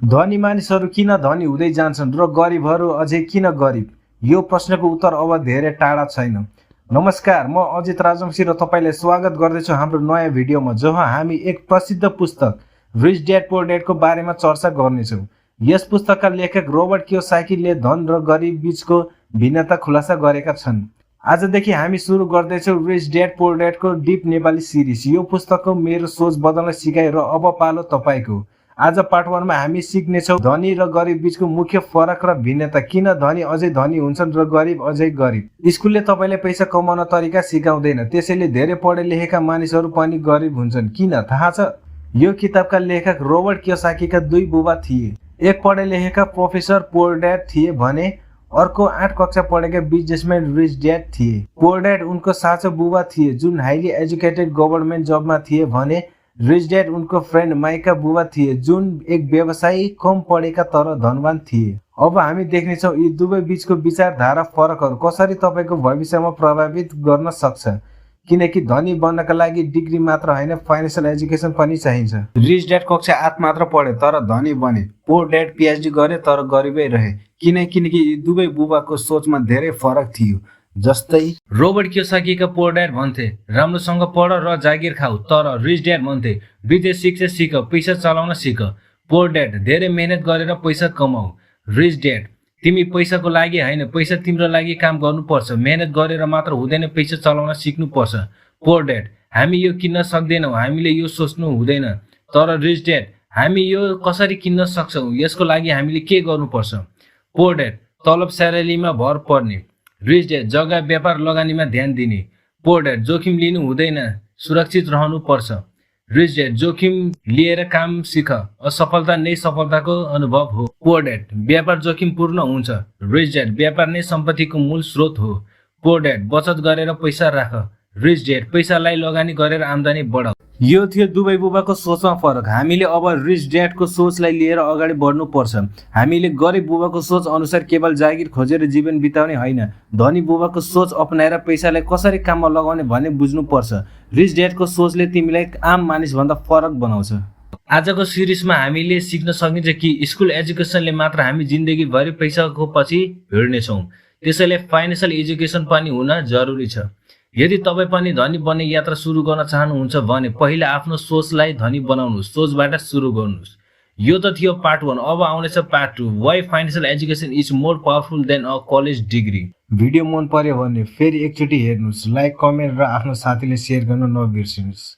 धनी मानिसहरू किन धनी हुँदै जान्छन् र गरिबहरू अझै किन गरिब? यो प्रश्नको उत्तर अब धेरै टाढा छैन। नमस्कार, म अजित राजवंशी र तपाईँलाई स्वागत गर्दछु हाम्रो नयाँ भिडियोमा, जहाँ हामी एक प्रसिद्ध पुस्तक रिच ड्याड पुअर ड्याडको बारेमा चर्चा गर्नेछौँ। यस पुस्तकका लेखक रोबर्ट कियोसाकीले धन र गरिब बीचको भिन्नता खुलासा गरेका छन्। आजदेखि हामी सुरु गर्दैछौँ रिच ड्याड पुअर ड्याडको डिप नेपाली सिरिज। यो पुस्तकको मेरो सोच बदल्न सिकायो र अब पालो तपाईँको। आज पार्ट 1 मा हामी सिक्नेछौँ धनी र गरिब बीचको मुख्य फरक र भिन्नता, किन धनी अझै धनी हुन्छन् र गरिब अझै गरिब। स्कुलले तपाईँलाई पैसा कमाउन तरिका सिकाउँदैन, त्यसैले धेरै पढे लेखेका मानिसहरू पनि गरिब हुन्छन्। किन थाहा छ? यो किताबका लेखक रोबर्ट कियोसाकीका दुई बुबा थिए। एक पढे लेखेका प्रोफेसर पुअर ड्याड थिए भने अर्को 8 कक्षा पढेका बिजनेसम्यान रिच ड्याड थिए। पुअर ड्याड उनको साँचो बुबा थिए जुन हाइली एजुकेटेड गभर्नमेन्ट जबमा थिए भने रिच ड्याड उनको फ्रेन्ड माइका बुबा थिए जुन एक व्यवसायी, कम पढेका तर धनवान थिए। अब हामी देख्नेछौँ यी दुवै बीचको विचारधारा फरकहरू कसरी तपाईँको भविष्यमा प्रभावित गर्न सक्छ, किनकि धनी बन्नका लागि डिग्री मात्र होइन, फाइनेन्सियल एजुकेसन पनि चाहिन्छ। रिच ड्याड कक्षा 8 मात्र पढे तर धनी बने, पुअर ड्याड पिएचडी गरे तर गरिबै रहे। किनकि यी दुवै बुबाको सोचमा धेरै फरक थियो। जस्तै रोबर्ट कियोसाकीका पुअर ड्याड भन्थे राम्रोसँग पढ र जागिर खाऊ, तर रिच ड्याड भन्थे विदेश शिक्षा सिक, पैसा चलाउन सिक। पुअर ड्याड धेरै मेहनत गरेर पैसा कमाऊ। रिच ड्याड तिमी पैसाको लागि होइन, पैसा तिम्रो लागि काम गर्नुपर्छ, मेहनत गरेर मात्र हुँदैन, पैसा चलाउन सिक्नुपर्छ। पुअर ड्याड हामी यो किन्न सक्दैनौँ, हामीले यो सोच्नु हुँदैन। तर रिच ड्याड हामी यो कसरी किन्न सक्छौँ, यसको लागि हामीले के गर्नुपर्छ। पुअर ड्याड तलब स्यालेरीमा भर पर्ने। रिच ड्याड जग्गा व्यापार लगानीमा ध्यान दिने। पुअर ड्याड जोखिम लिनु हुँदैन, सुरक्षित रहनु पर्छ। रिच ड्याड जोखिम लिएर काम सिक, असफलता नै सफलताको अनुभव हो। पुअर ड्याड व्यापार जोखिमपूर्ण हुन्छ, रिच ड्याड व्यापार नै सम्पत्तिको मूल स्रोत हो। पुअर ड्याड बचत गरेर पैसा राख, रिच ड्याड पैसालाई लगानी गरेर आम्दानी बढाऊ। यो थियो दुवै बुबाको सोचमा फरक। हामीले अब रिच ड्याडको सोचलाई लिएर अगाडि बढ्नुपर्छ। हामीले गरिब बुबाको सोच अनुसार केवल जागिर खोजेर जीवन बिताउने होइन, धनी बुबाको सोच अपनाएर पैसालाई कसरी काममा लगाउने भन्ने बुझ्नुपर्छ। रिच ड्याडको सोचले तिमीलाई आम मानिसभन्दा फरक बनाउँछ। आजको सिरिजमा हामीले सिक्न सकिन्छ कि स्कुल एजुकेसनले मात्र हामी जिन्दगीभरि पैसाको पछि हिँड्नेछौँ, त्यसैले फाइनेन्सियल एजुकेसन पनि हुन जरुरी छ। यदि तपाईँ पनि धनी बन्ने यात्रा सुरु गर्न चाहनुहुन्छ भने पहिला आफ्नो सोचलाई धनी बनाउनुहोस्, सोचबाट सुरु गर्नुहोस्। यो त थियो पार्ट 1। अब आउनेछ part 2, why financial education is more powerful than a college degree. Video मन पर्यो भने फेरि एकचोटि हेर्नुहोस्, लाइक, कमेन्ट र आफ्नो साथीले सेयर गर्न नबिर्सिनुहोस्।